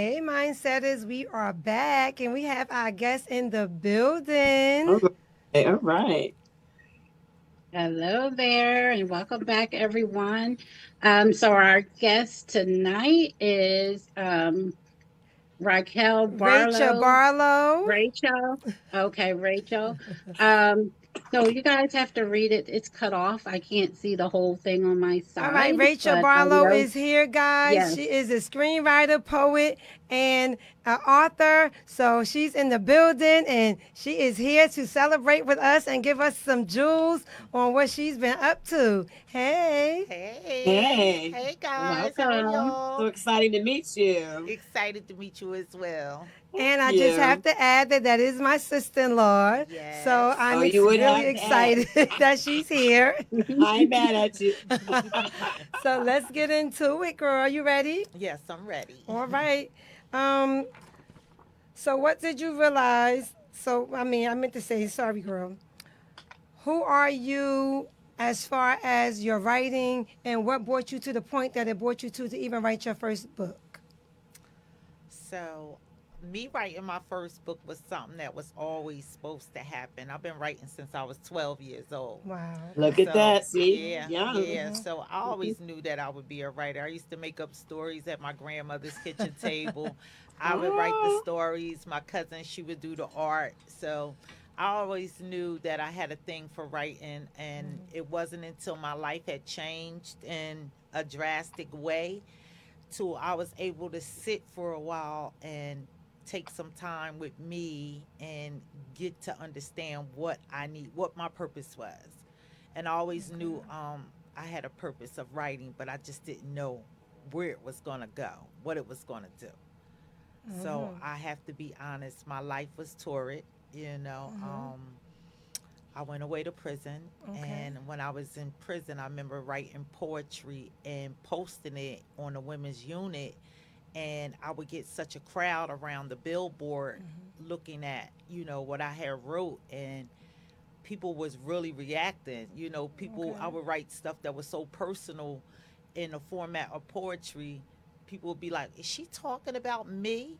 Hey, Mindsetters, we are back and we have our guest in the building. All right, all right. Hello there, and welcome back, everyone. So our guest tonight is Raquel Racha Barlow. Barlow. Rachel. Okay, Rachel. Um, so you guys have to read it. It's cut off. I can't see the whole thing on my All right, side, Rachel but I Barlow know, is here, guys. She yes. is a screenwriter, poet, and an author. So she's in the building and she is here to celebrate with us and give us some jewels on what she's been up to. Hey. Hey, Hey, hey guys, how are Welcome. so y'all? exciting to meet you. Excited to meet you as well. Thank And I just have you. to add that that is my sister-in-law. So Yes. Oh, I'm you would really have to add. excited that she's here. I ain't mad at you. So let's get into it, girl. You ready? Yes, I'm ready. All right. Um, so what did you realize? I meant to say, sorry, girl. Who are you as far as your writing and what brought you to the point that it brought you to even write your first book? So, me writing my first book was something that was always supposed to happen. I've been writing since I was 12 years old. Wow. Look Okay. at So, that. See, yeah, young. yeah. So, I always knew that I would be a writer. I used to make up stories at my grandmother's kitchen table. I would write the Oh, stories. My cousin, she would do the art. So, I always knew that I had a thing for writing, and it wasn't until my life had changed in a drastic way to I was able to sit for a while and take some time with me and get to understand what I need, what my purpose was. And I always knew I had a purpose of writing, but I just didn't know where it was going to go, what it was going to do. So I have to be honest, my life was torrid, you know. I went away to prison, Okay. and when I was in prison, I remember writing poetry and posting it on the women's unit, and I would get such a crowd around the billboard looking at, what I had wrote, and people was really reacting. People I Okay. would write stuff that was so personal in the format of poetry. People would be like, "Is she talking about me?"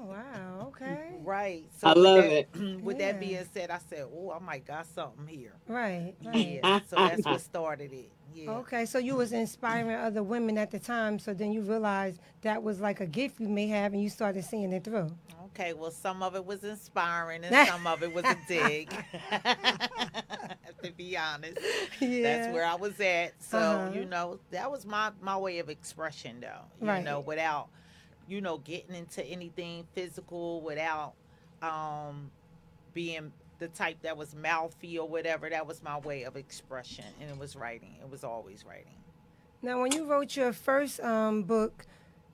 Oh, wow. Okay. Right. So I with love that it. with that Yeah. being said, I said, "Oh, I might got something here." Right. Right. Yeah. So that's what started it. Yeah. Okay, so you was inspiring other women at the time, so then you realized that was like a gift you may have, and you started seeing it through. Okay. Well, some of it was inspiring, and some of it was a dig. To be honest, that's Yeah. where I was at. Uh So huh. that was my way of expression, though. Right. Without getting into anything physical, without um being the type that was mouthy or whatever. That was my way of expression, and it was writing. It was always writing. Now, when you wrote your first book,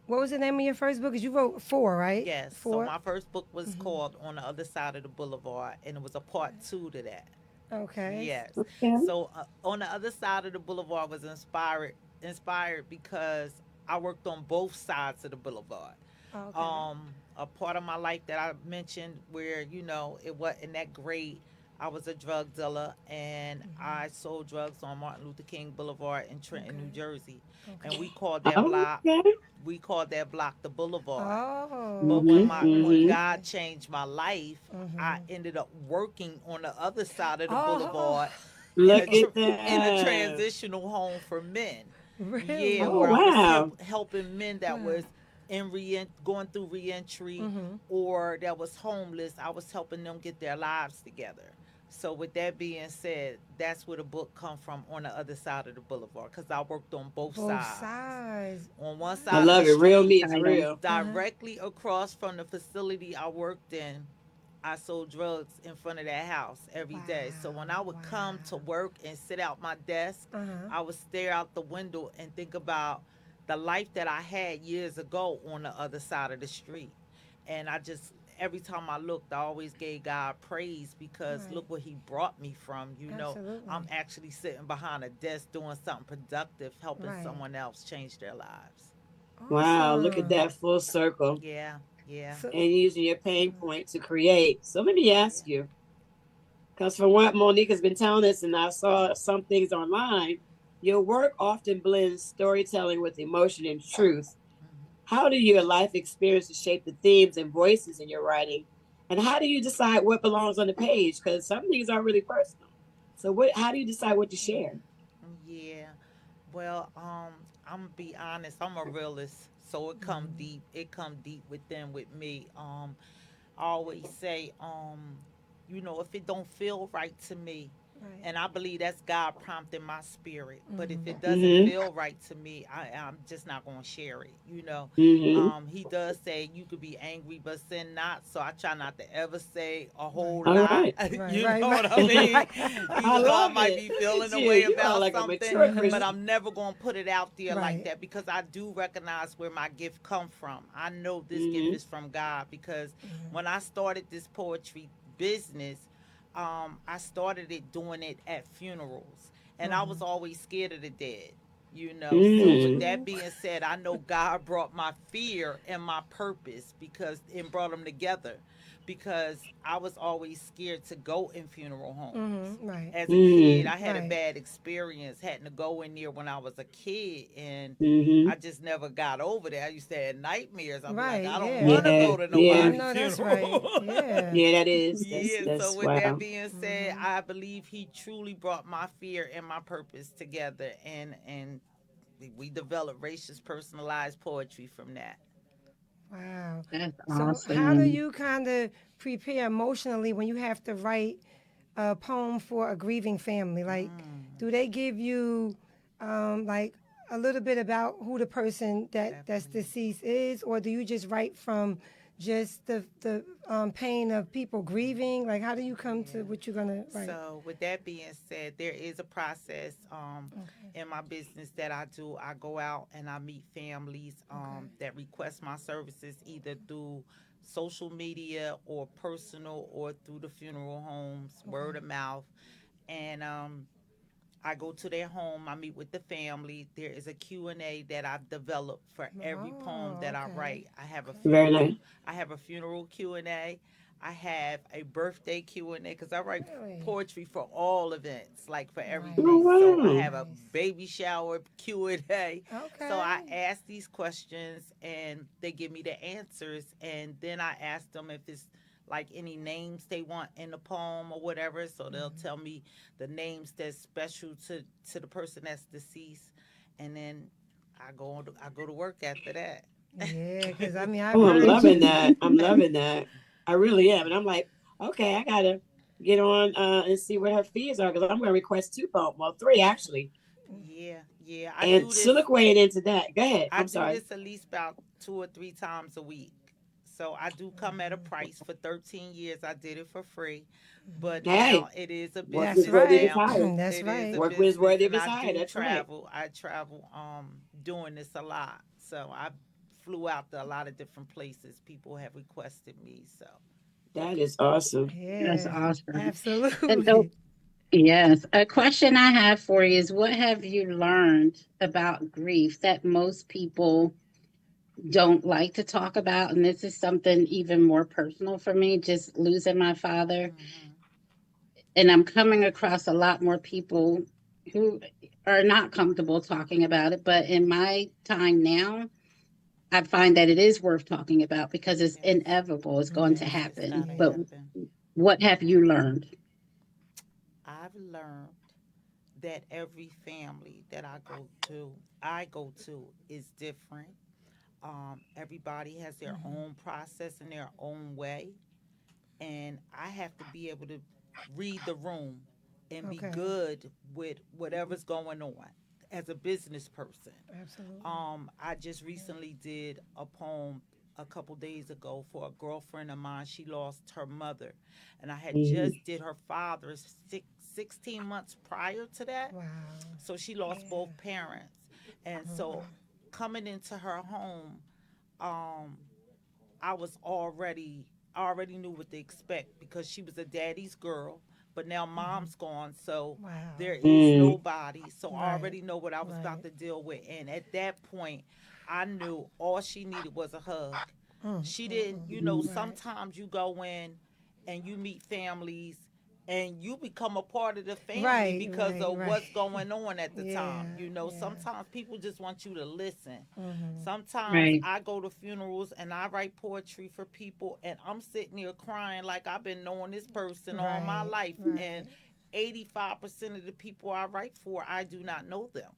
what was the name of your first book? 'Cause you wrote four, right? Yes. So Four. my first book was called On the Other Side of the Boulevard, and it was a part two to that. Okay. Yes. Okay. So on the other side of the boulevard was inspired because I worked on both sides of the boulevard. Okay. A part of my life that I mentioned where it wasn't that great. I was a drug dealer and I sold drugs on Martin Luther King Boulevard in Trenton, New Okay. Jersey, and Okay. Okay. we called that block the Boulevard. Oh. But Mm-hmm. when Mm-hmm. God Okay. changed my life, I Mhm. ended up working on the other side of the Oh. boulevard in Look at in a that. transitional home for men. Yeah, Really? Oh, where I was wow. helping men that Wow. was going through reentry Mhm. or that was homeless. I was helping them get their lives together. So with that being said, that's where the book come from, On the Other Side of the Boulevard, because I worked on both Both sides. sides. On one I side of Wow. the love it. Real street, meets Title. real. Uh huh. directly across from the facility I worked in, I sold drugs in front of that house every day. So when I Wow. would come to Wow. work and sit out my desk, Uh huh. I would stare out the window and think about the life that I had years ago on the other side of the street. And I just, every time I looked, I always gave God praise because Right. look where He brought me from. I'm Absolutely. actually sitting behind a desk doing something productive, helping Right. someone else change their lives. Wow. Look at Awesome. that full circle. Yeah, yeah. So, And using your pain point to create. So let me ask you, because from what Monique has been telling us, and I saw some things online, your work often blends storytelling with emotion and truth. How do your life experiences shape the themes and voices in your writing? And how do you decide what belongs on the page? Because some things are really personal. So how do you decide what to share? Yeah. Well, I'm gonna be honest. I'm a realist, so it come deep. It come deep within with me. I always say, if it don't feel right to me, Right. and I believe that's God prompting my spirit. But if it doesn't Mm-hmm. feel right to me, I'm just not gonna share it. Mm-hmm. He does say you could be angry but sin not. So I try not to ever say a whole Right. All lot. right. Right. You Right. know what I Right. mean? Right. I Even though I love might it. be Look feeling at a you. way You are about like a something, mature but Christian. I'm never gonna put it out there like Right. that because I do recognize where my gift come from. I know this gift Mm-hmm. is from God because when I started this poetry business, I started it doing it at funerals, and I was always scared of the dead. So with Mm. that True. being said, I know God brought my fear and my purpose because and brought them together, because I was always scared to go in funeral homes. Right. As a kid, Mm. I had a Right. bad experience having to go in there when I was a kid, and Mm-hmm. I just never got over that. I used to have nightmares. I'd be like, Right. I don't Yeah. want to Yeah. go to I Yeah. nobody's know that's right. funeral. Yeah. Yeah, that is. Yeah, so That's with that wow. being said, I believe he truly brought my fear and my purpose together, and we developed racist personalized poetry from that. Wow. That's So, how do awesome. you kind of prepare emotionally when you have to write a poem for a grieving family? Like, do they give you like a little bit about who the person that's Definitely. deceased is, or do you just write from just the pain of people grieving? Like, how do you come to Yeah. what you're gonna write? So with that being said, there is a process Okay. in my business that I do. I go out and I meet families Okay. that request my services either through social media or personal or through the funeral homes, word Okay. of mouth. And I go to their home. I meet with the family. There is a Q&A that I've developed for every poem Oh, that I okay. write. I have a Okay. Very nice. funeral. I have a funeral Q&A. I have a birthday Q&A because I write Really? poetry for all events, like for Oh Nice. everything. So I wow. have a Nice. baby shower Q&A. So I Okay. ask these questions and they give me the answers, and then I ask them if it's like any names they want in the poem or whatever. So they'll tell me the names that's special to the person that's deceased, and then I go to work after that. Yeah, because I mean, I've Oh, I'm heard loving you. that. I'm loving that. I really am. And I'm like, okay, I gotta get on and see what her fees are because I'm gonna request two poems. Well, three actually. Yeah, yeah. And soliloquy into that. Go ahead. I I'm do sorry. this at least about 2 or 3 times a week. So I do come at a price. For 13 years, I did it for free, but now Hey, it is a work That's is business worthy of his right. now. hire. That's It is a right. Work is business, worthy of and his I hire. do That's right. travel. I travel doing this a lot. So I flew out to a lot of different places. People have requested me. So That is awesome. That's Yeah, awesome. And so, absolutely. yes, a question I have for you is what have you learned about grief that most people don't like to talk about? And this is something even more personal for me, just losing my father. hmm And I'm coming across a lot more people who are not comfortable talking about it. But in my time now, I find that it is worth talking about because it's yes, inevitable. It's going to yes, it's happen. gotta But Yeah. happen. what have you learned? I've learned that every family that I go to is different. Everybody has their own process and their own way, and I have to be able to read the room and be Okay. good with whatever's going on as a business person. Absolutely. I just recently did a poem a couple days ago for a girlfriend of mine. She lost her mother, and I had Mhm. just did her father 16 months prior to that. Wow. So she lost Yeah. both parents, and so coming into her home, um, I was already I already knew what to expect because she was a daddy's girl, but now mom's gone, so Wow. there is Mm. nobody. So I Right. already know what I was about Right. to deal with. And at that point, I knew all she needed was a hug. She didn't, Mm. Mhm. Right. sometimes you go in and you meet families and you become a part of the family Right, because right, of right. what's going on at the Yeah, time. You know, yeah. sometimes people just want you to listen. Mm-hmm. Sometimes Right. I go to funerals and I write poetry for people, and I'm sitting here crying like I've been knowing this person all my Right, life. And right, 85% of the people I write for, I do not know them.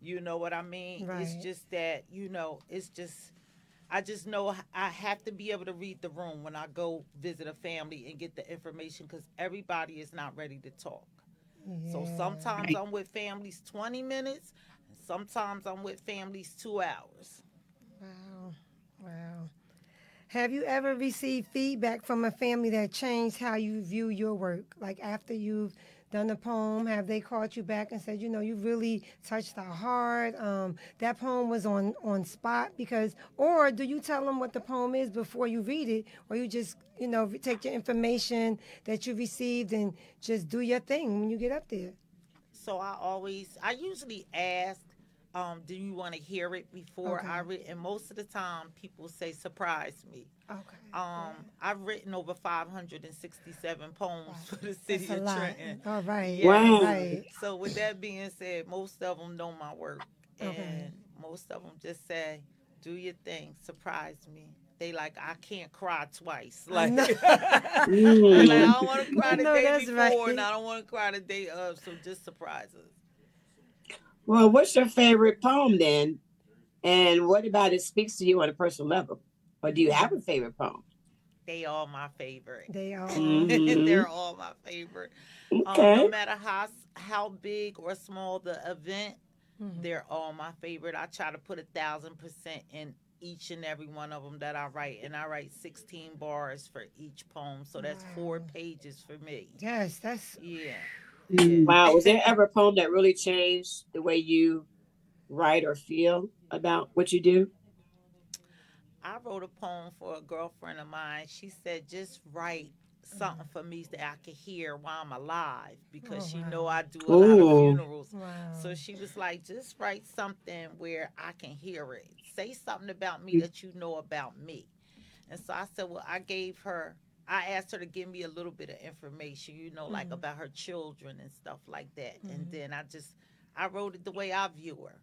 You know what I mean? It's right. just that, it's just, I just know I have to be able to read the room when I go visit a family and get the information because everybody is not ready to talk. So Yeah. sometimes Right. I'm with families 20 minutes, and sometimes I'm with families 2 hours. Wow. Wow. Have you ever received feedback from a family that changed how you view your work? Like after you've done a poem, have they called you back and said, you really touched our heart? That poem was on spot because, or do you tell them what the poem is before you read it, or you just, take your information that you received and just do your thing when you get up there? So I usually ask, do you want to hear it before Okay. I read? And most of the time, people say, surprise me. Okay. Yeah. I've written over 567 poems Wow. for the That's city a of lot. Trenton. All right. Yes. Wow. Right. So with that being said, most of them know my work, Okay. and most of them just say, "Do your thing, surprise me." They like, I can't cry twice. I Like, know. they like, I Mm. don't want to I cry the know day that's before, and right. I don't want to cry the day of. So just surprise us. Well, what's your favorite poem then? And what about it speaks to you on a personal level? Or do you have a favorite poem? They all my favorite. They are. Hmm. They're all my favorite. No Okay. matter how big or small the event, Mhm. they're all my favorite. I try to put 1,000% in each and every one of them that I write, and I write 16 bars for each poem, so that's four Wow. pages for me. Yes, that's Yeah, yeah. Mm. Wow. Was there ever a poem that really changed the way you write or feel about what you do? I wrote a poem for a girlfriend of mine. She said, just write something for me that I can hear while I'm alive because oh she know wow. I do a lot of Ooh. funerals. So Wow. she was like, just write something where I can hear it. Say something about me Mm. that you know about me. And so I said, well, I asked her to give me a little bit of information, like Mhm. about her children and stuff like that. And Mhm. then I wrote it the way I view her.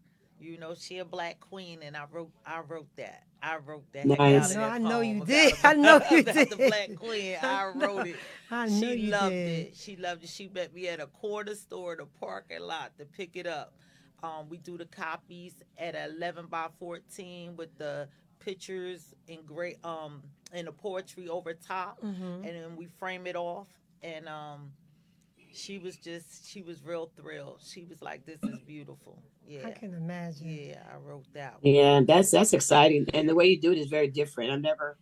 She a black queen, and I wrote that. I wrote the heck out of Nice. that I know poem you about did. I know you about the did. black queen. I I know. wrote it. I know She you loved did. it. She loved it. She met me at a corner store, the parking lot, to pick it up. We do the copies at 11 by 14 with the pictures in great and the poetry over top, Mhm. and then we frame it off. And she was real thrilled. She was like, "This is beautiful." I Yeah, can imagine. yeah, I wrote that one. Yeah, that's exciting. And the way you do it is very different. I've never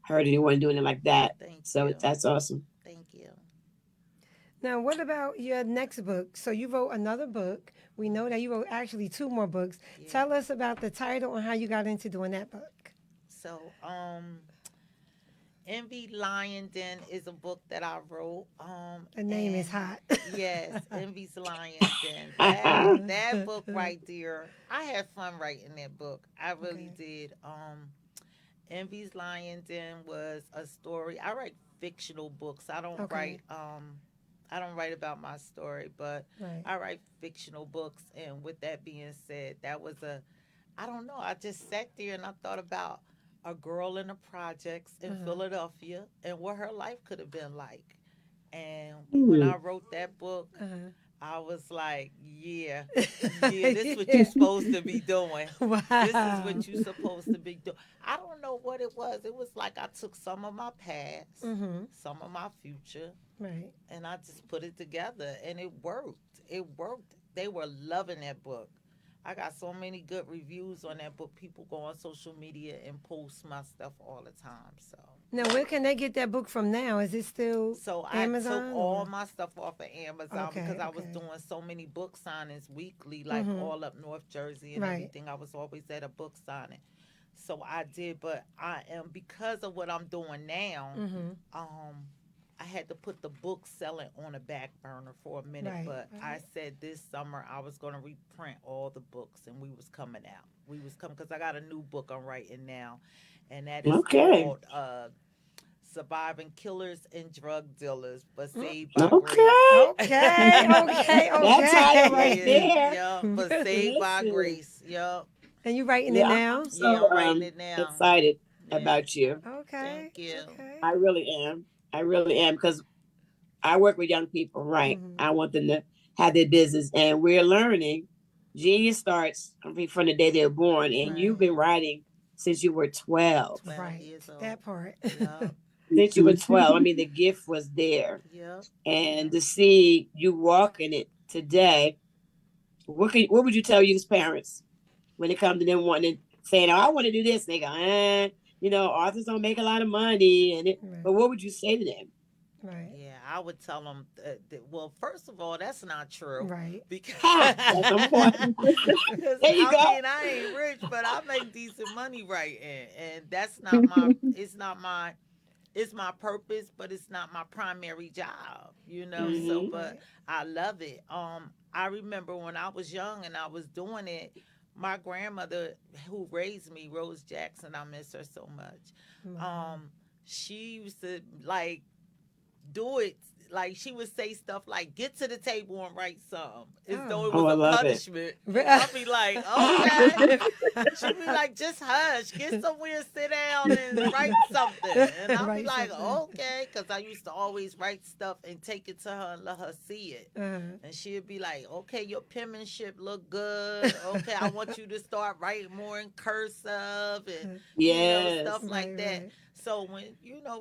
heard anyone doing it like that. Thank So you, that's awesome. thank you. Now, what about your next book? So you wrote another book. We know that you wrote actually two more books. Yeah. Tell us about the title and how you got into doing that book. So, Envy Lion Den is a book that I wrote. The name is And hot. yes, Envy's Lion Den. That book right there. I had fun writing that book. I really Okay. did. Envy's Lion Den was a story. I write fictional books. Okay. I don't write about my story, but Right. I write fictional books. And with that being said, I don't know. I just sat there and I thought about a girl in the projects in Uh-huh. Philadelphia and what her life could have been like. And when Hmm. I wrote that book, Uh-huh. I was like, yeah, yeah, this is what you're supposed to be doing. This is Wow. what you're supposed to be doing. I don't know what it was. It was like I took some of my past, Mm-hmm. some of my future, Right. and I just put it together, and it worked. It worked. They were loving that book. I got so many good reviews on that book. People go on social media and post my stuff all the time. Now, where can they get that book from now? Is it still So I took Amazon all or? my stuff off of Amazon because Okay. I was Okay. doing so many book signings weekly, like Mm-hmm. all up North Jersey and Right. everything. I was always at a book signing. So I did, but I am because of what I'm doing now, Mm-hmm. um, I had to put the book selling on a back burner for a minute. Right. But I Right. said this summer I was gonna reprint all the books and we was coming out. We was coming because I got a new book I'm writing now, and that is Okay. called surviving killers and drug dealers, but saved by grace. Okay. Okay. That title Okay. right there. Yeah, but saved by Listen. grace. Yep. And you writing it Yeah, now? I'm Yeah, so I'm writing it now. excited Yeah. about you. Okay. Thank you. Okay. I really am. I really am, because I work with young people, right? Mhm. I want them to have their business, and we're learning. Genius starts from the day they're born, and Right. you've been writing since you were 12. 12 Right. years old. That part. Yep. Since you were 12, I mean, the gift was there, Yep. and to see you walk in it today, what would you tell you's parents when it comes to them wanting, saying, "Oh, I want to do this"? And they go, authors don't make a lot of money, Right. but what would you say to them? Right. Yeah, I would tell them. Well, first of all, that's not true. Right. Because That's important. There you go. I mean, I ain't rich, but I make decent money writing, and that's not my. It's not my. It's my purpose, but it's not my primary job. So, Mhm. but I love it. I remember when I was young and I was doing it. My grandmother, who raised me, Rose Jackson, I miss her so much. She used to do it. Like, she would say stuff like, "Get to the table and write something," as though it Oh, was I a love it. punishment. I'd be like, "Okay." She'd be like, "Just hush, get somewhere, sit down and write something." And I'd be Write like, something. "Okay," because I used to always write stuff and take it to her and let her see it. And she'd be like, "Okay, your penmanship look good. Okay, I want you to start writing more in cursive and Yes. stuff like Right, that." right. So when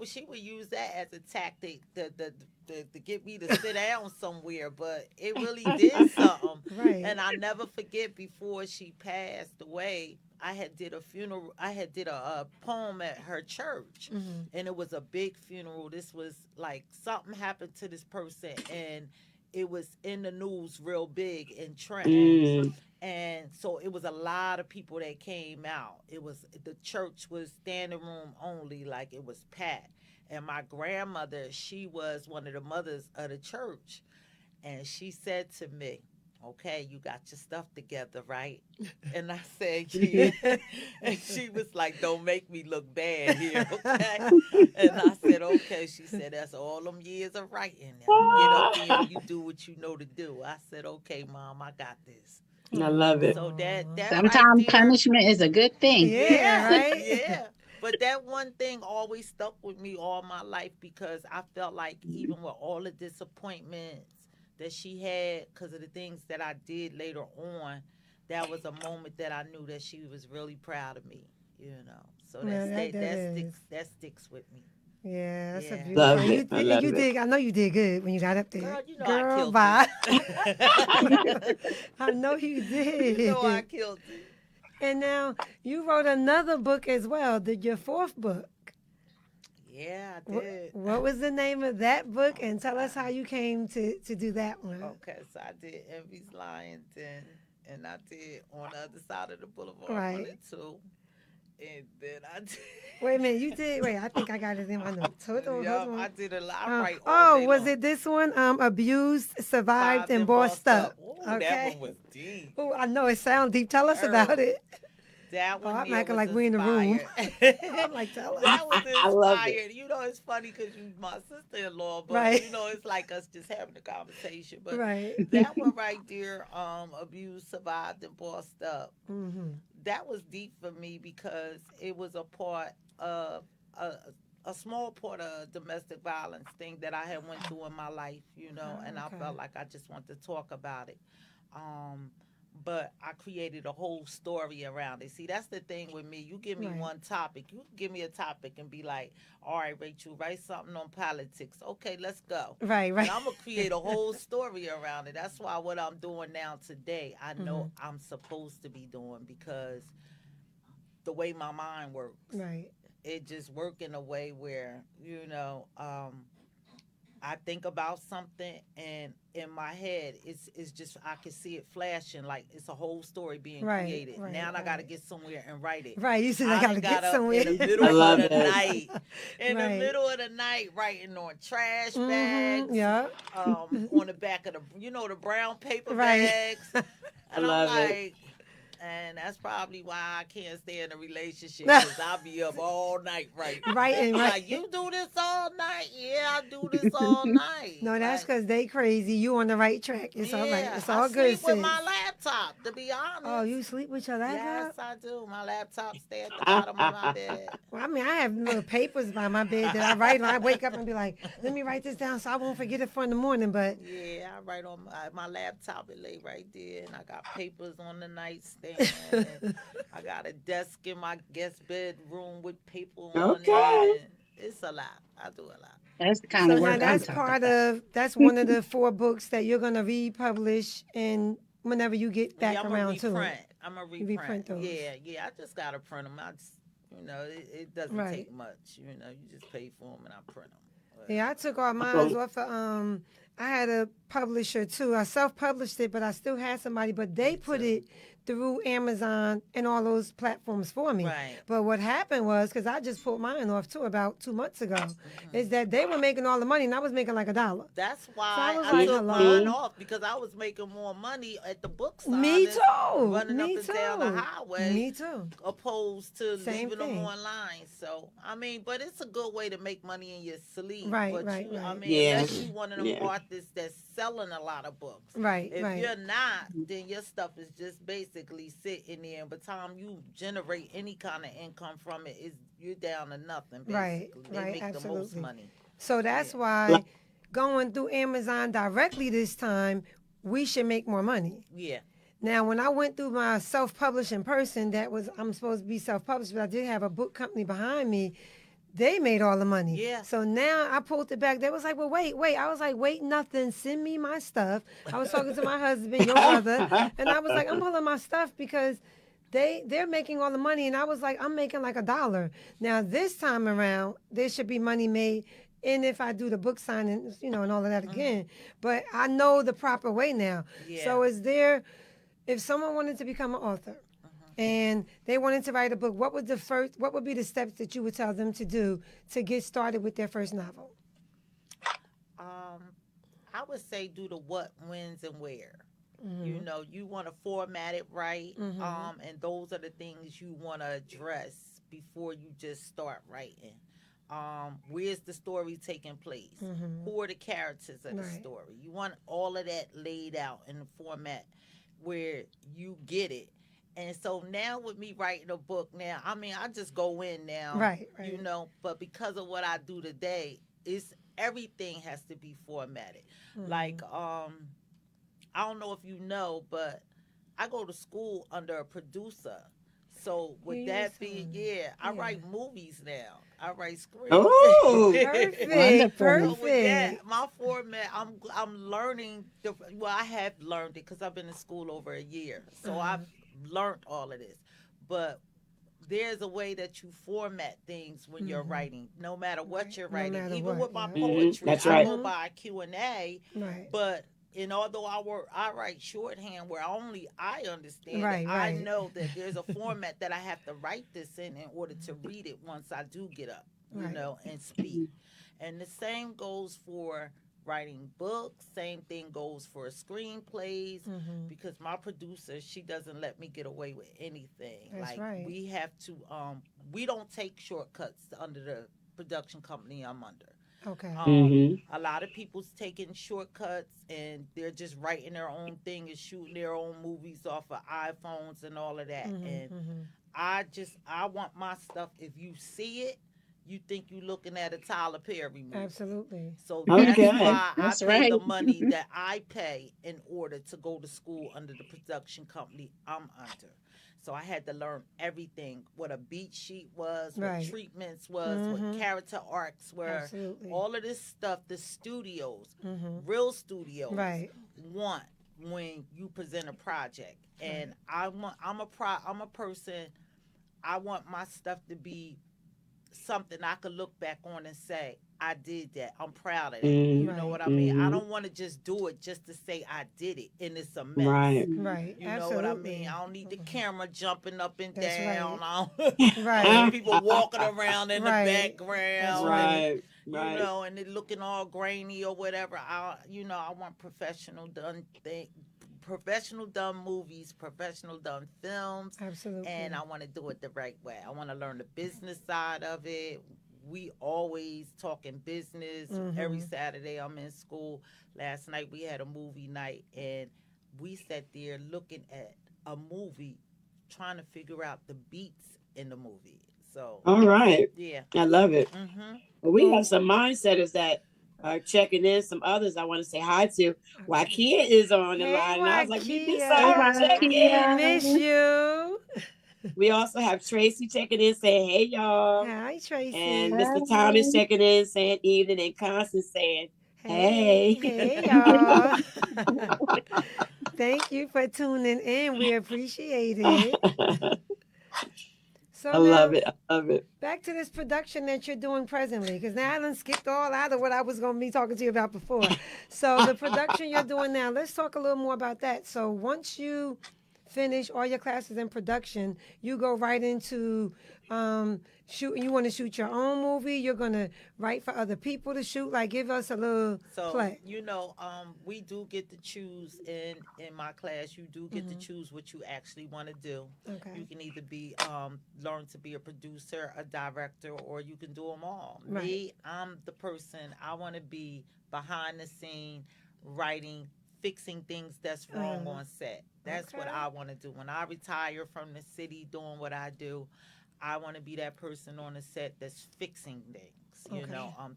she would use that as a tactic to get me to sit down somewhere, but it really did something. Right. And I never forget, before she passed away, I had did a funeral. I had did a poem at her church, and it was a big funeral. This was like something happened to this person, and it was in the news real big in Trenton. Mm. And so it was a lot of people that came out. The church was standing room only, like it was packed. And my grandmother, she was one of the mothers of the church. And she said to me, "Okay, you got your stuff together, right?" And I said, "Yeah." And she was like, "Don't make me look bad here, okay?" And I said, "Okay." She said, "That's all them years of writing. Now you get up there and you do what you know to do." I said, "Okay, Mom, I got this." I love it. So that right Sometimes there, punishment is a good thing. Yeah, right? yeah. But that one thing always stuck with me all my life, because I felt like, even with all the disappointments that she had because of the things that I did later on, that was a moment that I knew that she was really proud of me. So Yeah, that that sticks with me. Yeah, that's a Yeah. beautiful. Love And it. I love you it. did. I know you did good when you got up there. Girl, I Girl, killed bye. it. I know you did. I killed it. And now you wrote another book as well. Your fourth book. Yeah, I did. What was the name of that book? And tell us how you came to do that one. Okay, so I did Envy's Lions, and I did On the Other Side of the Boulevard Right. 1 and 2. And then I did. Wait a minute, you did. Wait, I think I got it in my notes. Hold on. I did a lot. I write all day was long. it this one? Abused, survived, and bossed up. Ooh, Okay. that one was deep. Oh, I know it sounds deep. Tell us about it. That one I'm there acting was like we in the room. inspired. I'm like, tell us. That was I love it. inspired. It's funny because you're my sister-in-law, but Right. it's like us just having a conversation. But Right. that one right there, Abused, Survived, and Bossed Up. Mm-hmm. That was deep for me because it was a part of a small part of domestic violence thing that I had went through in my life, and I Okay. felt like I just wanted to talk about it. But I created a whole story around it. See, that's the thing with me. You give me Right. one topic. You give me a topic and be like, "All right, Rachel, write something on politics." Okay, let's go. Right, right. And I'm going to create a whole story around it. That's why what I'm doing now today, I know I'm supposed to be doing, because the way my mind works, Right. it just work in a way where, I think about something, and in my head, it's just, I can see it flashing like it's a whole story being Right, created. right, now I got to right. get somewhere and write it. Right. You said I gotta done get up somewhere. in the middle I love of the it. night. In Right. the middle of the night, writing on trash bags. Yeah. On the back of the brown paper Right. bags. I And love I'm it. like, And that's probably why I can't stay in a relationship because I'll be up all night writing. Writing, They be right. like, you do this all night? Yeah, I do this all night. No, that's Like, because they crazy. You on the right track. It's all right. yeah, It's I all good, sleep with sis. my laptop, to be honest. Oh, you sleep with your Yes, laptop? I do. My laptop stay at the bottom of my bed. Well, I mean, I have little papers by my bed that I write on. I wake up and be like, let me write this down so I won't forget it for in the morning. But Yeah, I write on my laptop. It lay right there, and I got papers on the nightstand. And I got a desk in my guest bedroom with paper on it. Okay. And it's a lot. I do a lot. That's the kind so of now work I'm that's talking part about. of, that's one of the 4 books that you're going to republish and whenever you get back Yeah, I'm around to reprint. it. I'm a You reprint reprint. those. Yeah. I just gotta print them. I just, it doesn't Right. take much. You just pay for them and I print them. Yeah, I took all mine Okay. off of, I had a publisher too. I self-published it, but I still had somebody, but they Me put too. it through Amazon and all those platforms for me. Right. But what happened was, because I just pulled mine off too about 2 months ago, Mm-hmm. is that they were making all the money and I was making like $1. That's So why I was I like, took hello? mine off because I was making more money at the book sign Me than too. running Me up and down the too. highway. Me too. Opposed to Same leaving them thing. online. So I mean, but it's a good way to make money in your sleep. Right, But right, I right. mean, Yeah. unless you one of them Yeah. artists that's selling a lot of books. Right, If right. you're not, then your stuff is just basically sitting there. And by the time you generate any kind of income from it, you're down to nothing. Right, Basically, they right, make the most absolutely. money. So that's Yeah. why going through Amazon directly this time, we should make more money. Yeah. Now, when I went through my self-publishing person, I'm supposed to be self-published, but I did have a book company behind me. They made all the money. Yeah. So now I pulled it back. They was like, well, wait. I was like, wait, nothing. Send me my stuff. I was talking to my husband, your brother, and I was like, I'm pulling my stuff because they're making all the money. And I was like, I'm making like $1. Now, this time around, there should be money made. And if I do the book signing, and all of that again. But I know the proper way now. Yeah. So if someone wanted to become an author, and they wanted to write a book, what would be the steps that you would tell them to do to get started with their first novel? I would say do the what, when's, and where. You want to format it right, and those are the things you want to address before you just start writing. Where's the story taking place? Who are the characters of the Right. story? You want all of that laid out in the format where you get it. And so now with me writing a book now, I mean, I just go in now, Right. but because of what I do today, everything has to be formatted. Like, I don't know if you know, but I go to school under a producer. So with that being, I write movies now. I write scripts. Oh. Perfect. Wonderful. So with Perfect. that, my format, I'm learning. I have learned it because I've been in school over a year, so I've learned all of this. But there's a way that you format things when you're writing, no matter what you're writing. matter Even what, with my yeah. poetry, That's I right. go by Q&A, Right. but. And although I write shorthand where only I understand Right, it, I right. know that there's a format that I have to write this in order to read it once I do get up, Right. and speak. And the same goes for writing books. Same thing goes for screenplays. Because my producer, she doesn't let me get away with anything. That's like right. we have to, we don't take shortcuts under the production company I'm under. Okay. A lot of people's taking shortcuts and they're just writing their own thing and shooting their own movies off of iPhones and all of that. And I want my stuff. If you see it, you think you're looking at a Tyler Perry movie. Absolutely. So Okay. that's why That's I pay the right. money that I pay in order to go to school under the production company I'm under. So I had to learn everything, what a beat sheet was, Right. what treatments was, what character arcs were, Absolutely. all of this stuff the studios, real studios, Right. want when you present a project. And I'm a person, I want my stuff to be something I could look back on and say, I did that. I'm proud of that. You know what I mean? I don't want to just do it just to say I did it and it's a mess. Right. Right. You know what I mean? I don't need the camera jumping up and That's down. right. I don't Right. need people walking around in Right. the That's background. Right. You Right. know, and it looking all grainy or whatever. I want professional done thing, professional done movies, professional done films, Absolutely. and I want to do it the right way. I want to learn the business side of it. We always talking business. Every Saturday I'm in school. Last night we had a movie night, and we sat there looking at a movie, trying to figure out the beats in the movie. So All right. yeah. I love it. Mm-hmm. Well, we have some mindsetters that are checking in. Some others I want to say hi to. Wakia is on the Hey, line. And I was like, we miss Hey, her. Wakia. Check We in. miss you. We also have Tracy checking in saying, hey, y'all. Hi, Tracy. And Mr. Thomas checking in saying evening. And Constance saying, hey. Hey, y'all. Thank you for tuning in. We appreciate it. So I now, love it. I love it. back to this production that you're doing presently, because now I done skipped all out of what I was going to be talking to you about before. So the production you're doing now, let's talk a little more about that. So once you finish all your classes in production, you go right into shoot. You want to shoot your own movie. You're going to write for other people to shoot. Like, give us a little So play. we do get to choose in my class. You do get to choose what you actually want to do. Okay. You can either be learn to be a producer, a director, or you can do them all. Right. Me, I'm the person. I want to be behind the scene, writing, fixing things that's wrong on set. That's what Okay. I want to do. When I retire from the city doing what I do, I want to be that person on the set that's fixing things, Okay.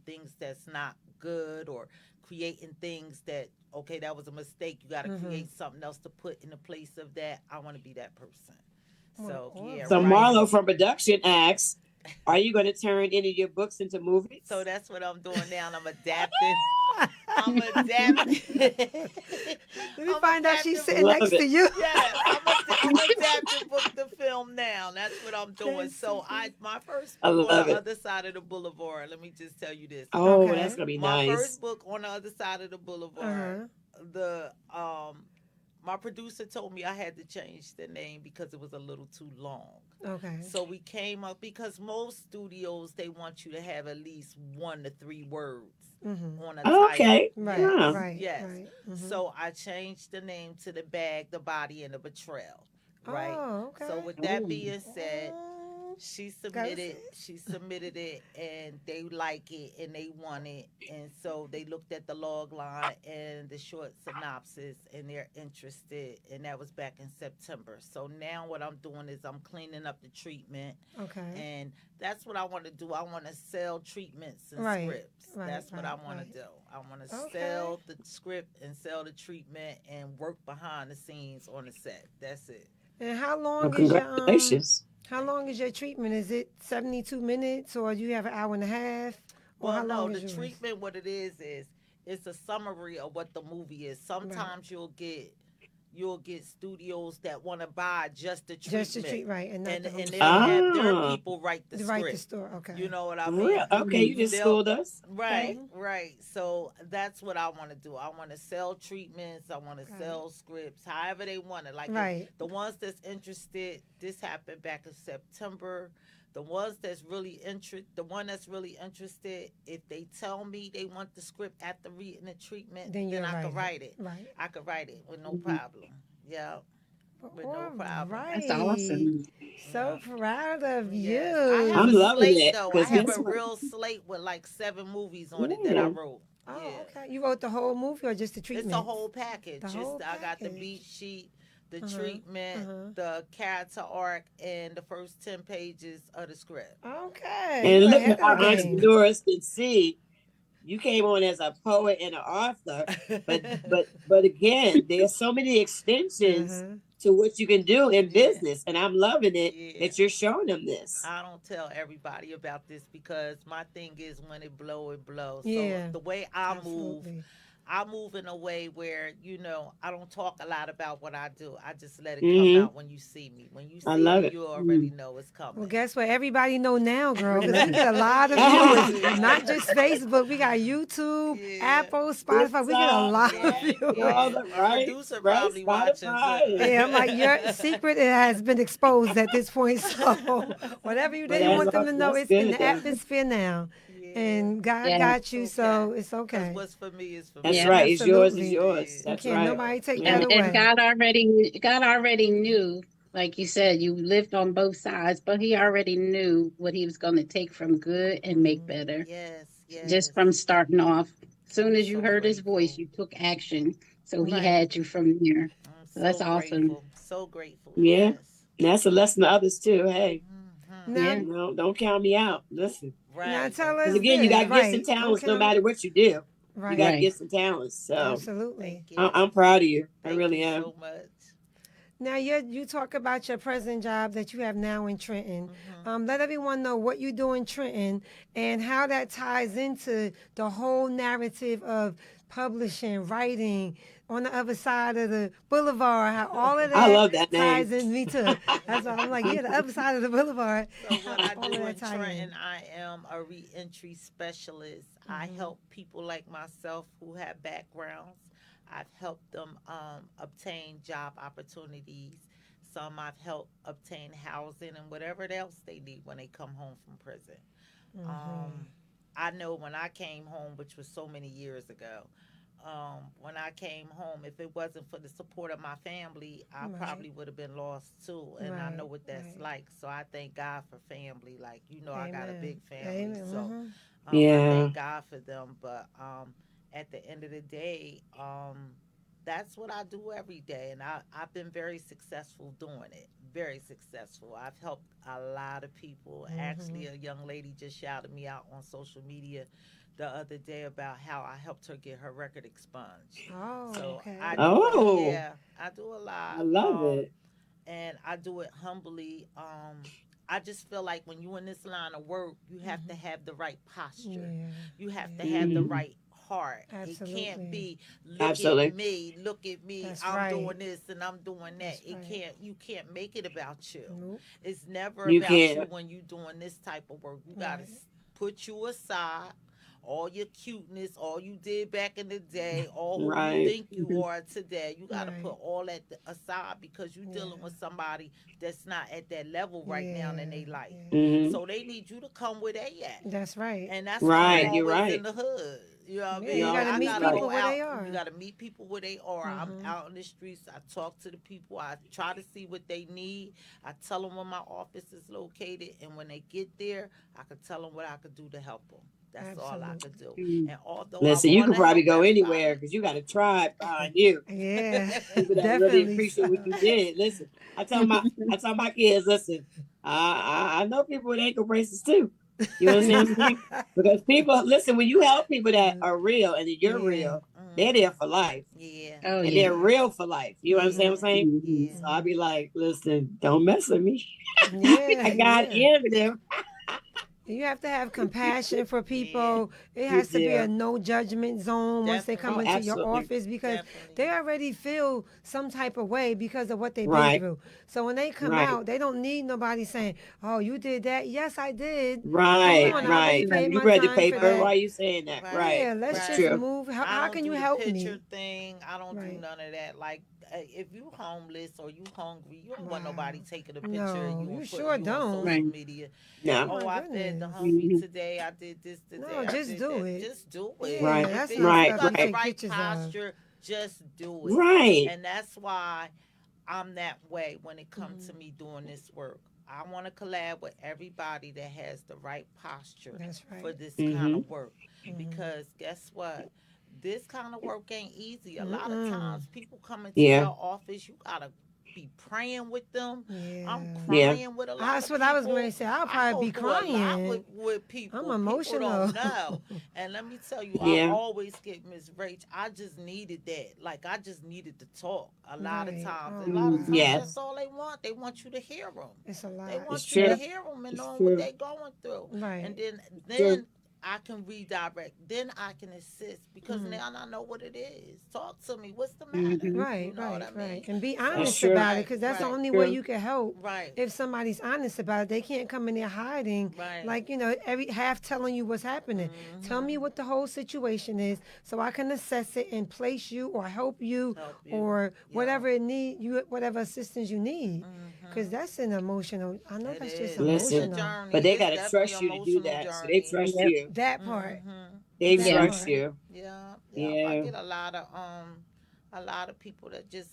things that's not good, or creating things that, okay, that was a mistake. You got to create something else to put in the place of that. I want to be that person. So, Well, yeah. So right. Marlo from production asks, are you going to turn any of your books into movies? So that's what I'm doing now. I'm adapting. I'm adapting. Let me find out she's sitting Love next it. to you. Yeah, I'm adapting book to film now. That's what I'm doing. So my first I book on love the it. other side of the boulevard. Let me just tell you this. Oh, Okay. that's going to be My nice. first book on the other side of the boulevard. The my producer told me I had to change the name because it was a little too long. Okay. So we came up, because most studios, they want you to have at least 1 to 3 words on a title. Okay. Right. Yeah. Right. Yes. Right. So I changed the name to The Bag, The Body, and The Betrayal. Right. Oh, okay. So with that being said, Mm, she submitted it, and they like it, and they want it, and so they looked at the log line and the short synopsis, and they're interested, and that was back in September. So now what I'm doing is I'm cleaning up the treatment, okay. and that's what I want to do. I want to sell treatments and Right, scripts. right, That's what I right, want right. to do. I want to Okay. sell the script and sell the treatment and work behind the scenes on the set. That's it. And how Well, long is your congratulations. how long is your treatment? Is it 72 minutes, or do you have an hour and a half? Or how Well, no, long the is yours? treatment, what it is it's a summary of what the movie is. Sometimes you'll get studios that want to buy just the treatment. Just the treat, right, and not And the whole and story. they'll have their Ah. people write the Write the script. story. Okay. You know what I mean? Real? Okay, you just They'll- schooled us. Right, right. So that's what I want to do. I want to sell treatments. I want to Right. sell scripts, however they want it. Like Right. the ones that's interested, this happened back in September. The ones that's really the one that's really interested, if they tell me they want the script after reading the treatment, Then then you'll I can write it. Right. I could write it with no problem. Yeah. With no All problem. right. That's awesome. So proud of you. Yes. I have I'm a loving slate it, though. I 'cause have guess a what? real slate with like 7 movies on it that I Ooh. wrote. Oh, Yeah. okay. You wrote the whole movie or just the treatment? It's a whole package. The whole I got the package. beat sheet, the Uh-huh, treatment, uh-huh. the character arc, and the first 10 pages of the script. Okay. And You look ahead at our of the game. entrepreneurs can see you came on as a poet and an author, but again, there's so many extensions Uh-huh. to what you can do in Yeah. business, and I'm loving it Yeah. that you're showing them this. I don't tell everybody about this because my thing is when it blow, it blows. Yeah. So the way I Absolutely. move in a way where, I don't talk a lot about what I do. I just let it Mhm. come out when you see me. When you see I love me, it. you already know it's coming. Well, guess what? Everybody know now, girl, because we get a lot of viewers. Not just Facebook. We got YouTube, Yeah. Apple, Spotify. We get a lot Yeah. of viewers. All the- My right, producer right, probably watching. Spotify. So. Yeah, I'm like, your secret has been exposed at this point. So whatever you But didn't want them to that's know, good, it's in the though. atmosphere now. and God Yeah. got you, It's so okay. it's Because okay. what's for me is for That's me. Yeah. right. It's yours. It's Absolutely. yours. Yeah. You That's can't right. nobody take Yeah. that And away. God already knew, like you said, you lived on both sides, but he already knew what he was going to take from good and make better Yes, just yes. from starting off. Soon I'm as you so heard his voice, grateful. you took action. So he Right. had you from there. I'm So that's so awesome. grateful. So grateful. Yeah. Yes. That's a lesson to others too. Hey, Now, Yeah. Hmm. don't count me out. Listen, now Right. tell because us again, you this. got gifts and Right. Don't talents. No count. matter what you do, you Right. got Right. gifts and talents. So Absolutely. Thank you. I'm proud of you. I Thank really you am. so much. Now you talk about your present job that you have now in Trenton. Let everyone know what you do in Trenton and how that ties into the whole narrative of publishing, writing on the other side of the boulevard. How all of I that love that name. ties in. Me too. That's why I'm like, yeah, the other side of the boulevard. So what I All of do that in tie Trenton, in. I am a reentry specialist. I help people like myself who have backgrounds. I've helped them obtain job opportunities. Some I've helped obtain housing and whatever else they need when they come home from prison. Um, I know when I came home, which was so many years ago, when I came home, if it wasn't for the support of my family, I Right. probably would have been lost too. And I know Right. what that's Right. like. So I thank God for family. Like, I got a Amen. big family. Amen. So I Yeah. thank God for them. But at the end of the day, that's what I do every day. And I've been very successful doing it. Very successful. I've helped a lot of people. Actually, a young lady just shouted me out on social media the other day about how I helped her get her record expunged. Oh, So okay. I do it. Oh, Yeah, I do a I lot. love it. And I do it humbly. I just feel like when you're in this line of work, you have to have the right posture. Yeah. You have to Yeah. have the Mhm. right heart. It Absolutely. can't be Absolutely. look at me, That's I'm right. doing this and I'm doing that. That's It right. can't you can't make it about you. Nope. It's never You about you can't. when you're doing this type of work. You gotta Right. put you aside. All your cuteness, all you did back in the day, all who you Right. think you are today, you got to Right. put all that aside because you're dealing Yeah. with somebody that's not at that level right now in Yeah. their life. Yeah. Hmm. So they need you to come where they at. That's right. And that's why That's I'm Right. right. You're always in right. the hood. You know what I Yeah, You're you mean? got to I always meet gotta right. people go where they out. are. You gotta meet people where they are. I'm out in the streets. I talk to the people. I try to see what they need. I tell them where my office is located, and when they get there, I can tell them what I could do to help them. That's all I Absolutely. could do. Mm. And although I Listen, you want could to probably help go anywhere everybody, because you got a tribe behind you. Yeah, People that really definitely appreciate what so. you did. Listen, I tell my kids, listen, I know people with ankle braces too. You understand what I'm saying? Because people, listen, when you help people that are real and that you're Yeah, real, they're there for life. yeah, Oh And yeah. they're real for life. You understand what I'm yeah, saying? Mhm. yeah, So I'll be like, listen, don't mess with me. yeah, I got yeah. in them. You have to have compassion for yeah, people. It You has to be a do. no judgment zone once they come Oh, definitely, into your absolutely. office because definitely. they already feel some type of way because of what they've been Right. through. So when they come Right. out, they don't need nobody saying, "Oh, you did that." Yes, I did. Come Right. on, I Right, already Right. paid Right. You my read the time for paper. that. Why right, are you saying that? right, Right. Yeah, let's That's just right. true. move. I How don't can you do the help picture me? thing. I don't do Right. none of that. Like, if you homeless or you hungry, you don't want Wow. nobody taking a picture of No, you you and putting sure you on don't. Right. social media. Oh No. my Oh, I fed the goodness. hungry Mhm. today. I did this today. No, I just did do that. it. Just do it. Yeah, Right. If that's it, not if you Right. stuff got you the Right. take right pictures of. posture, just do it. Right. And that's why I'm that way when it comes to me doing this work. I want to collab with everybody that has the right posture That's for right. this kind Mm-hmm. of work. Because guess what? This kind of work ain't easy. A lot of Mm-mm. times people come into Yeah. your office, you got to be praying with them. I'm Yeah. Yeah. crying with a lot That's of what I was going to people. say. I'll I probably go be through a lot crying. with I'm people. People emotional. don't know. And let me tell you, I Yeah. always get Miss Rach. I just needed that. Like, I just needed to talk a lot of Right. times. Oh A lot my of Mhm. times, God. that's Yes. all they want. They want you to hear them. It's a They lot. It's want you to true. Yep. hear them and It's know what true. they going through. And Right. then I can redirect. Then I can assist because now I know what it is. Talk to me. What's the matter? Mhm. You Right, know what I right, right. mean? And be That's So, honest true. about it right, because that's the right, only way True. you can help right, if somebody's honest about it. They can't come in there hiding, right. like, every half telling you what's happening. Tell me Mm-hmm. what the whole situation is so I can assess it and place you or help you Help you. or Yeah. whatever assistance you need. Because Mm-hmm. that's an emotional, I know It that's just is. It's a Listen, emotional. journey. but they It's gotta definitely trust an you to do emotional that. So they journey. trust Yep. you. That part. They That Yeah. trust part. you. Yeah, yeah. I Yeah. get a lot of people that just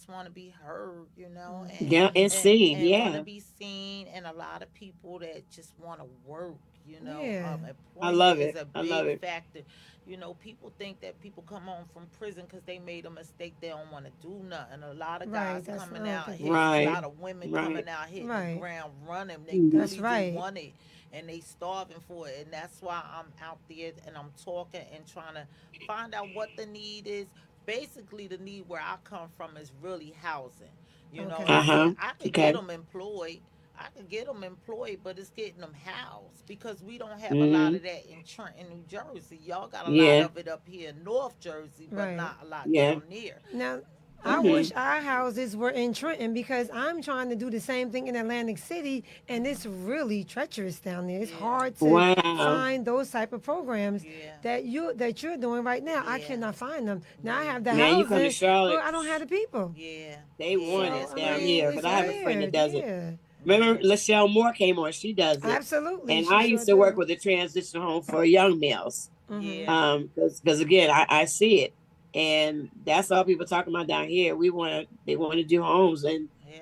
want to be heard, you know, Yeah, and seen. and want to Yeah. be seen, and a lot of people that just want to work, you know. Yeah. I Employment love is it. a I love big it. factor. You know, people think that people come home from prison because they made a mistake. They don't want to do nothing. A lot of Right. guys That's I coming don't out think they hitting, a do. Right. lot of women Right. coming out hitting the Right. ground running. They Mhm. That's really do right. want it, and they starving for it. And that's why I'm out there and I'm talking and trying to find out what the need is. Basically, the need where I come from is really housing. You know what Okay. I mean? Uh-huh. I could get Okay. them employed. I could get them employed, but it's getting them housed because we don't have a lot Mm-hmm. of that in Trenton, New Jersey. Y'all got a lot Yeah. of it up here in North Jersey, but Right. not a lot Yeah. down there. Now, I But Mm-hmm. wish our houses were in Trenton because I'm trying to do the same thing in Atlantic City, and it's really treacherous down there. It's yeah, hard to Wow. find those type of programs yeah, that you're doing right now. I yeah, cannot find them. Now I yeah, have the Man, you come to housing, but Charlotte, I don't have the people. yeah, they yeah. want So it That's I down mean, here crazy. because it's I have a friend that weird. does it. Yeah, Remember, Yeah. Lachelle Moore came on. She does it. absolutely. And She I sure used to work do. with a transition home for young males. Hmm. Yeah. Because again, I see it, and that's all people talking about down here. They want to do homes, Yeah.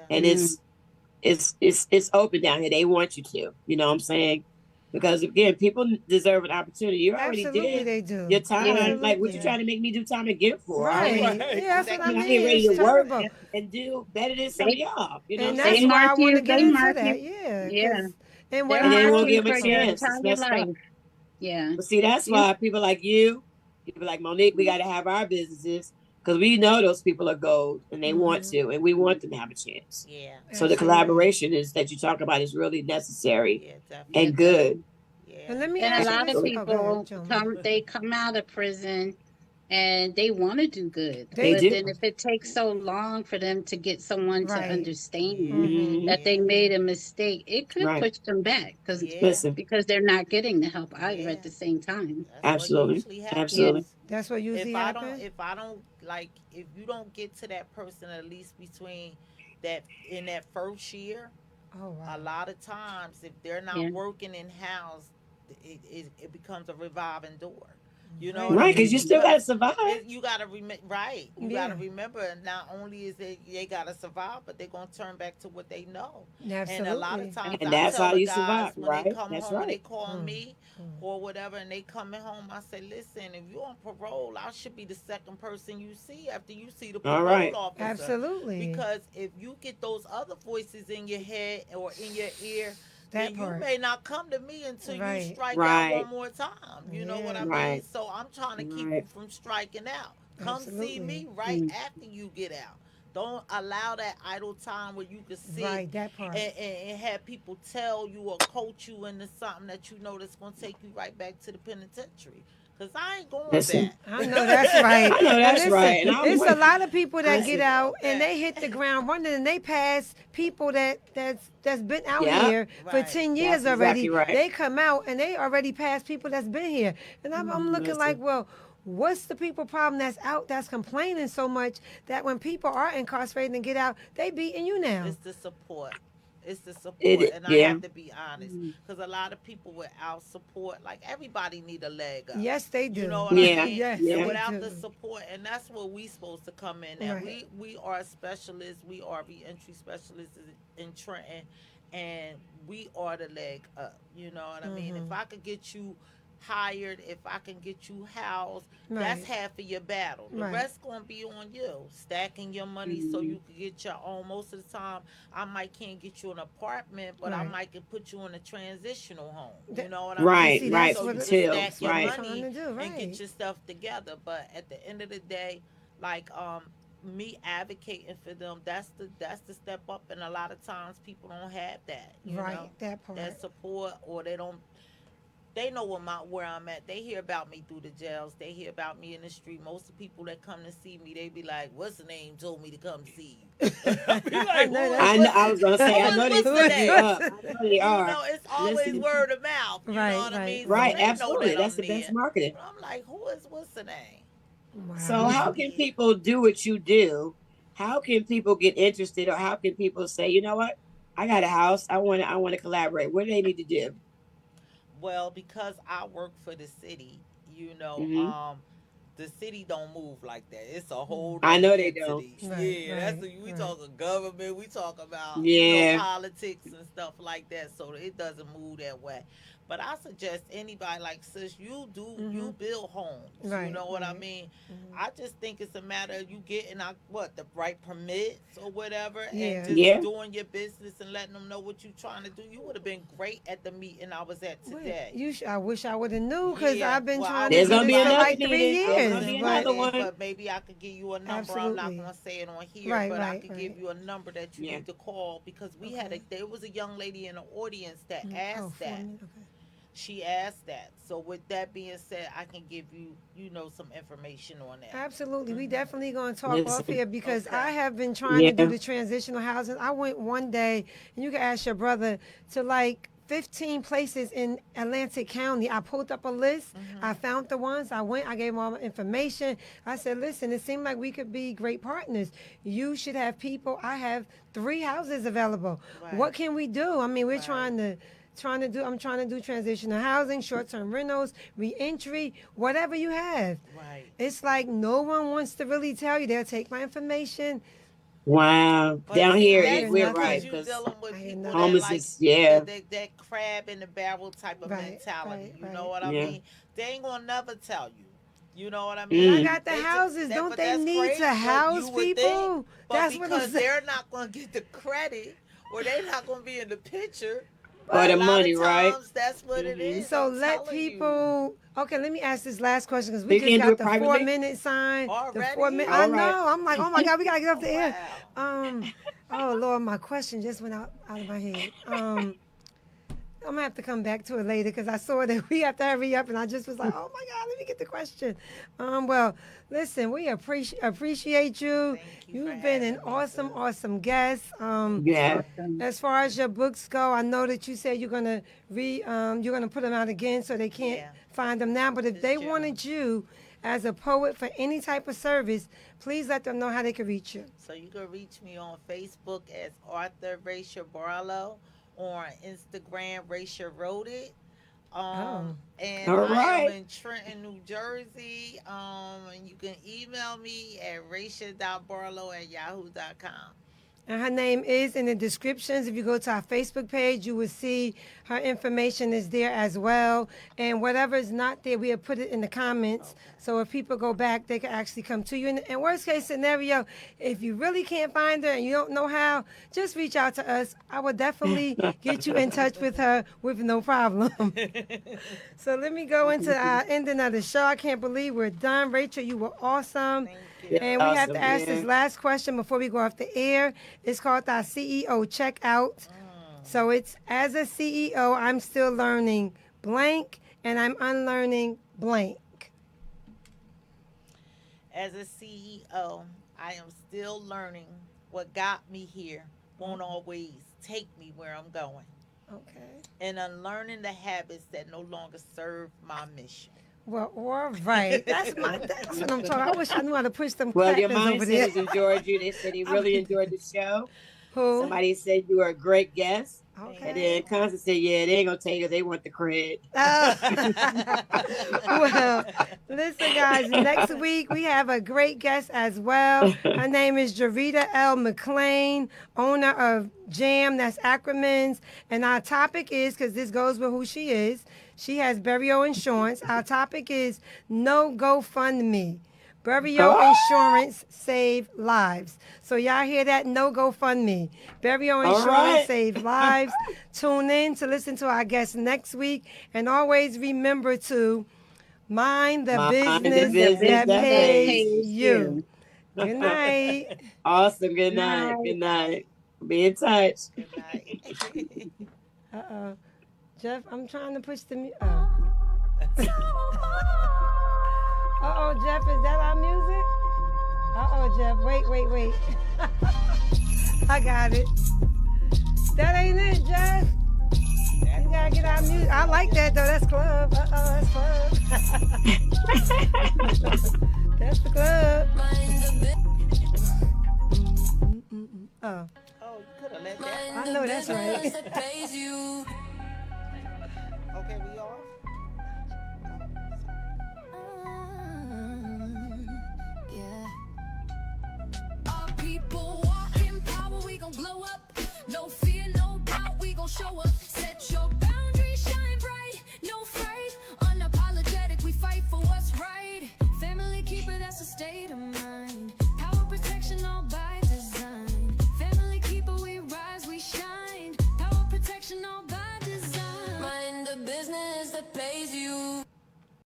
and it's open down here. They want you to, you know what I'm saying? Because again, people deserve an opportunity. You already Absolutely, did they your do. Yeah. time. Like, what you Absolutely. trying to make me do time again for? I already Right. Right. Yeah, that's what I been Exactly. out here mean. ready It's to work terrible. and do better than some of They y'all. You know what I'm And they that's saying? why I mark want to you. get They into mark that. you. Yeah, Yeah. and what They'll And I'm they mark won't working you give them a for the from. chance. It's entire messed up. life. Yeah. But see, that's You. why people like you, people like Monique, we got to have our businesses because we know those people are gold and they want Hmm. to, and we want them to have a chance. Yeah. So the Absolutely. collaboration is that you talk about is really necessary Yeah. Yeah. and Definitely. good. Yeah. And let me And a ask you lot of this. Absolutely. Oh, go ahead, people Joan. they come out of prison and they want to do good. They They But do. do. then if it takes so long for them to get someone to Right. understand Yeah. Hmm. Hmm. that they Yeah. made a mistake, it could Right. push them back Yeah. Listen. because they're not getting the help either Yeah. at the same time. That's what Absolutely. usually Yeah. Absolutely. happens. That's what usually happens. If I don't like if you don't get to that person at least between that in that first year, Oh a wow. lot of times if they're Yeah. not working in house, it becomes a revolving door. You know what I Right. Really. Because you mean? still got to Because survive. you gotta remember, right? You gotta Yeah. remember. Not only is they gotta survive, but they're gonna turn back to what they know. And a lot of Absolutely. times, And I that's tell how the you guys survive. when they Right. come That's home and they right. call Mm. me Mm. or whatever, and they coming home, I say, listen, if you're on parole, I should be the second person you see after you see the All parole right. officer. Absolutely. Because if you get those other voices in your head or in your ear, That then you part. may not come to me until you Right. strike out Right. one more time. You know what I Yeah. mean? Right. So I'm trying to keep you Right. from striking out. Come see Absolutely. me right Mm. after you get out. Don't allow that idle time where you can sit Right. That part. and have people tell you or coach you into something that you know that's going to take you right back to the penitentiary. Because I ain't going Listen. back. I know that's right. I know And that's listen, right. And I'm it's a with lot of people that get listen. out and back. they hit the ground running and they pass people that's been out Yep. here for Right. 10 years That's exactly already. right. They come out and they already passed people that's been here. And I'm looking like, Listen. well, what's the people problem that's out that's complaining so much that when people are incarcerated and get out, they beating you now? It's the support. It's the support, It and I yeah. have to be honest, Mm. because a lot of people without support, like everybody need a leg up. Yes, they You do. know what I Yeah. mean? Yes, And Yeah. they without do. the support, and that's where we supposed to come in. And Right. we are specialists. We are reentry specialists in Trenton, and we are the leg up. You know what I mean? If I could get you hired, if I can get you housed, that's Right. half of your battle. The Right. rest gonna be on you. Stacking your money so Mm. you can get your own. Most of the time, I might can't get you an apartment, but I Right. might can put you in a transitional home. You That- know what I And mean? Right. see, Right. that's So what you can Till. stack your Right. trying money to do, and get right. your stuff together. But at the end of the day, like me advocating for them, that's the step up. And a lot of times people don't have that. You Right. know, That part. that support, or they don't. They know where I'm at. They hear about me through the jails. They hear about me in the street. Most of the people that come to see me, they be like, "What's the name? Told me to come see you." I be like, know "Who is I that's- know, what's I was gonna say I know they what's the set you name?" up. I know they You are. know, it's always Listen. word of mouth. You Right, know what I right, mean? So Right. they know Absolutely. that That's I'm the best there. marketing. But I'm like, what's the name? So Wow. how can people do what you do? How can people get interested, or how can people say, you know what? I got a house. I want to collaborate. What do they need to do? Well, because I work for the city, you know, Hmm. the city don't move like that. It's a whole I nother know they don't. entity. Right, Yeah, that's right, we right. talking government. We talk about Yeah. politics and stuff like that. So it doesn't move that way. But I suggest anybody like sis, Mm-hmm. you build homes. You Right, know what I right. mean? Mm-hmm. I just think it's a matter of you getting out what the right permits or whatever, and Yeah. just Yeah. doing your business and letting them know what you're trying to do. You would have been great at the meeting I was at Wait, today. I wish I would have knew because Yeah, I've been well, I trying to There's was do gonna this be for invited. another like three meeting. I There's was years. gonna be But another invited, one. but maybe I could give you a number. I'm not absolutely. gonna say it on here, Right, but I right, could give right. you a number that you Yeah. need to call because Okay. there was a young lady in the audience that Mhm. Oh, asked four that. minutes. Okay. She asked that. So with that being said, I can give you, some information on that. Absolutely. We Hmm. definitely going to talk off Listen. here because I Okay. have been trying to do Yeah. the transitional housing. I went one day, and you can ask your brother, to like 15 places in Atlantic County. I pulled up a list. I Hmm. found the ones. I went. I gave them all my information. I said, listen, it seemed like we could be great partners. You should have people. I have 3 houses available. What Right. can we do? I mean, we're Right. I'm trying to do transitional housing, short-term rentals, reentry, whatever you have. Right. It's like no one wants to really tell you. They'll take my information. Wow. But Down see, here, I hear we're because right nothing. you because dealing with I hear people that nothing. homeless like is yeah, that crab in the barrel type of Right, mentality. right, You know right. what I yeah. mean? They ain't gonna never tell you. You know what I But I mean? Mm. got the They houses. that, Don't but they that's need to great. But you house would think, people? but That's what I'm because saying. they're not gonna get the credit, or they're not gonna be in the picture. For A the lot of money, right? times, that's what it Hmm. is. So I'm let telling you people. Okay, let me ask this last question because So we you just can't do got it the privately? 4 minute sign. The four already. minute. I All right. know. I'm like, oh my God, we gotta get off Oh the air. wow. Um. Oh Lord, my question just went out of my head. I'm gonna have to come back to it later because I saw that we have to hurry up, and I just was like, "Oh my God, let me get the question." Well, listen, we appreciate you. Thank you for You've been an having me, awesome, sis. awesome guest. Yeah. Awesome. As far as your books go, I know that you said you're gonna put them out again so they can't Yeah, find them now. But if this they June. wanted you as a poet for any type of service, please let them know how they can reach you. So you can reach me on Facebook as Arthur Racha Barlow, or on Instagram Racha Wrote It. Oh, And All I am right. in Trenton, New Jersey. And you can email me at racia.barlow@yahoo.com. and her name is in the descriptions. If you go to our Facebook page, you will see her information is there as well. And whatever is not there, we have put it in the comments. Okay. So if people go back, they can actually come to you. And worst case scenario, if you really can't find her and you don't know how, just reach out to us. I will definitely get you in touch with her with no problem. So let me go into our ending of the show. I can't believe we're done. Rachel, you were awesome. Thank Yeah, you. And we have to awesome, ask this man. last question before we go off the air. It's called our CEO checkout. Mm. So it's as a CEO, I'm still learning blank and I'm unlearning blank. As a CEO, I am still learning what got me here won't always take me where I'm going. Okay. And unlearning the habits that no longer serve my mission. Well, all right. That's what I'm talking. I wish I knew how to push them Well, your crackers over there. mindset has enjoyed you. They said he really enjoyed the show. Who? Somebody said you were a great guest. And Okay. then Constance said, yeah, they ain't gonna take it. They want the cred. Well, listen, guys. Next week we have a great guest as well. Her name is Jarita L. McLean, owner of Jam. That's Acromans. And our topic is, because this goes with who she is. She has burial insurance. Our topic is no GoFundMe. Burial insurance save lives. So y'all hear that? No GoFundMe. Burial All insurance right. save lives. Tune in to listen to our guests next week. And always remember to mind the Mind the business The business that business that that pays pays. pays you. you. Good night. Awesome. Good night. Night. Good night. Be in touch. Good night. Uh-oh. Jeff, I'm trying to push the oh. Uh-oh, Jeff, is that our music? Uh-oh, Jeff. Wait. I got it. That ain't it, Jeff. You gotta get our music. I like that, though. That's club. Uh-oh, that's club. That's the club. Oh, Oh, you could have let that. I know that's right. Okay, we all. show up, set your boundaries, shine bright, no fright, unapologetic, we fight for what's right. Family keeper, that's a state of mind.